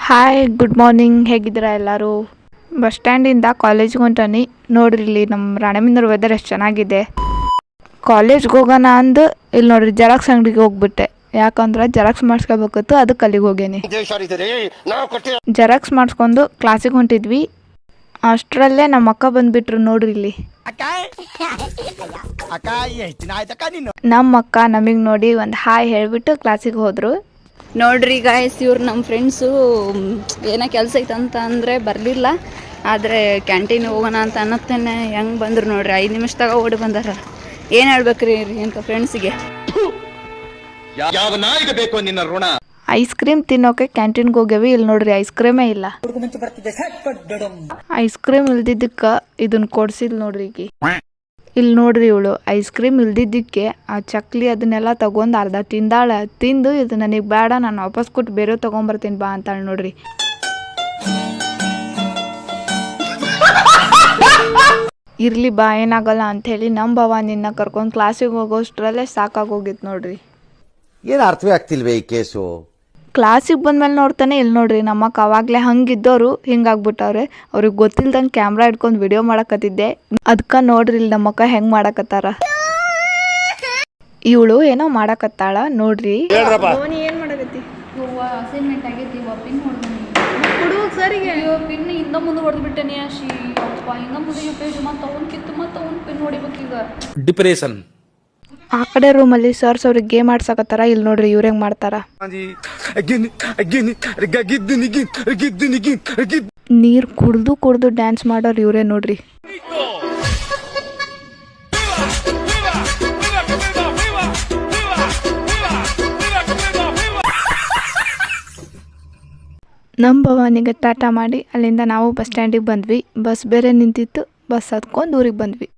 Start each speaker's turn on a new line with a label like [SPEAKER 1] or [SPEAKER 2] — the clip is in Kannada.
[SPEAKER 1] ಹಾಯ್ ಗುಡ್ ಮಾರ್ನಿಂಗ್, ಹೇಗಿದ್ದೀರಾ ಎಲ್ಲರೂ? ಬಸ್ ಸ್ಟ್ಯಾಂಡಿಂದ ಕಾಲೇಜ್ಗೆ ಹೊಂಟಾನಿ. ನೋಡ್ರಿ ಇಲ್ಲಿ ನಮ್ಮ ರಾಣೆಬೆನ್ನೂರು ವೆದರ್ ಎಷ್ಟು ಚೆನ್ನಾಗಿದೆ. ಕಾಲೇಜ್ಗೆ ಹೋಗೋಣ ಅಂದು ಇಲ್ಲಿ ನೋಡ್ರಿ ಜೆರಾಕ್ಸ್ ಅಂಗಡಿಗೆ ಹೋಗ್ಬಿಟ್ಟೆ. ಯಾಕಂದ್ರೆ ಜೆರಾಕ್ಸ್ ಮಾಡಿಸ್ಕೋಬೇಕಿತ್ತು, ಅದಕ್ಕೆ ಅಲ್ಲಿಗೆ ಹೋಗೇನಿ. ಜೆರಾಕ್ಸ್ ಮಾಡಿಸ್ಕೊಂಡು ಕ್ಲಾಸಿಗೆ ಹೊಂಟಿದ್ವಿ. ಅಷ್ಟರಲ್ಲೇ ನಮ್ಮ ಅಕ್ಕ ಬಂದುಬಿಟ್ರು ನೋಡ್ರಿ ಇಲ್ಲಿ. ನಮ್ಮ ಅಕ್ಕ ನಮಗೆ ನೋಡಿ ಒಂದು ಹಾಯ್ ಹೇಳಿಬಿಟ್ಟು ಕ್ಲಾಸಿಗೆ ಹೋದರು.
[SPEAKER 2] ನೋಡ್ರಿ ಗಾಯ್ಸ್, ಇವ್ರು ನಮ್ಮ ಫ್ರೆಂಡ್ಸು ಏನೋ ಕೆಲಸ ಐತಂತ ಅಂದರೆ ಬರಲಿಲ್ಲ. ಆದರೆ ಕ್ಯಾಂಟೀನ್ ಹೋಗೋಣ ಅಂತ ಅನ್ನತ್ತೇನೆ ಹೆಂಗೆ ಬಂದರು ನೋಡ್ರಿ. 5 ನಿಮಿಷದಾಗ ಓಡಿ ಬಂದಾರ. ಏನು ಹೇಳ್ಬೇಕ್ರಿ ಅಂತ ಫ್ರೆಂಡ್ಸಿಗೆ.
[SPEAKER 1] ಐಸ್ ಕ್ರೀಮ್ ತಿನ್ನೋಕೆ ಕ್ಯಾಂಟೀನ್ಗೆ ಹೋಗ್ಯಾವಿ. ಇಲ್ಲಿ ನೋಡ್ರಿ ಐಸ್ ಕ್ರೀಮೇ ಇಲ್ಲ. ಐಸ್ ಕ್ರೀಮ್ ಇಲ್ದಿದ್ದಕ್ಕೆ ಇದನ್ನ ಕೊಡ್ಸಿಲ್ ನೋಡ್ರಿ ಈಗ. ಇಲ್ಲಿ ನೋಡ್ರಿ ಇವಳು ಐಸ್ ಕ್ರೀಮ್ ಇಲ್ದಿದ್ದಕ್ಕೆ ಆ ಚಕ್ಲಿ ಅದನ್ನೆಲ್ಲ ತಗೊಂಡು ಅರ್ಧ ತಿಂದಾಳ. ತಿಂದು ಇದು ನನಗೆ ಬೇಡ, ನಾನು ವಾಪಸ್ ಕೊಟ್ಟು ಬೇರೆ ತೊಗೊಂಬರ್ತೀನಿ ಬಾ ಅಂತಾಳೆ ನೋಡ್ರಿ. ಇರ್ಲಿ ಬಾ, ಏನಾಗಲ್ಲ ಅಂಥೇಳಿ ನಮ್ಮ ಭವಾನಿನ ಕರ್ಕೊಂಡು ಕ್ಲಾಸಿಗೆ ಹೋಗೋಷ್ಟ್ರಲ್ಲೇ ಸಾಕಾಗೋಗಿತ್ತು ನೋಡ್ರಿ.
[SPEAKER 3] ಏನು ಅರ್ಥವೇ ಆಗ್ತಿಲ್ವೇ ಈ ಕೇಸು?
[SPEAKER 1] ಕ್ಲಾಸಿಗೆ ಬಂದ್ಮೇಲೆ ನೋಡ್ತಾನೆ ಇಲ್ಲಿ ನೋಡ್ರಿ ನಮ್ಮಕ್ಕ ಅವಾಗಲೇ ಹಂಗಿದ್ದವರು ಹಿಂಗಾಗ್ಬಿಟ್ಟವ್ರೆ. ಅವ್ರಿಗೆ ಗೊತ್ತಿಲ್ದಂಗೆ ಕ್ಯಾಮ್ರಾ ಇಟ್ಕೊಂಡು ವಿಡಿಯೋ ಮಾಡಕತ್ತಿದ್ದೆ. ಅದಕ್ಕೆ ನೋಡ್ರಿ ಇಲ್ಲಿ ನಮ್ಮಕ್ಕ ಹೆಂಗೆ ಮಾಡಕತ್ತಾರ. ಇವಳು ಏನೋ ಮಾಡಕತ್ತಾಳ ನೋಡ್ರಿ.
[SPEAKER 2] ಏನು ಮಾಡಕತ್ತಿ? ಅಸೈನ್ಮೆಂಟ್ ಆಗೈತಿ. ಪಿನ್ ಹೊಡೆದು ಕೊಡುವ ಸರಿಗೆ ಪಿನ್ ಇಂದ ಮುಂದೆ ಹೊಡೆದ್ಬಿಟ್ಟೆ ಆಶಿ. ಇಂದ ಮುಂದೆ ಪೇಜ್ ಮತ್ತು ಅವ್ನು ಕಿತ್ತು ಮತ್ತು ಅವ್ನು ಪಿನ್ ಹೊಡಿಬೇಕೀಗ. ಡಿಪ್ರೆಷನ್.
[SPEAKER 1] ಆ ಕಡೆ ರೂಮಲ್ಲಿ ಸರ್ಸ್ ಅವ್ರಿಗೆ ಗೇಮ್ ಆಡ್ಸಕತ್ತಾರ. ಇಲ್ಲಿ ನೋಡ್ರಿ ಇವ್ರ ಹೆಂಗ್ ಮಾಡ್ತಾರ. ನೀರ್ ಕುಡ್ದು ಕುಡ್ದು ಡ್ಯಾನ್ಸ್ ಮಾಡೋರು ಇವ್ರೇ ನೋಡ್ರಿ. ನಮ್ಮ ಭವಾನಿಗೆ ಟಾಟಾ ಮಾಡಿ ಅಲ್ಲಿಂದ ನಾವು ಬಸ್ ಸ್ಟ್ಯಾಂಡಿಗೆ ಬಂದ್ವಿ. ಬಸ್ ಬೇರೆ ನಿಂತಿತ್ತು. ಬಸ್ ಹತ್ಕೊಂಡು ಊರಿಗೆ ಬಂದ್ವಿ.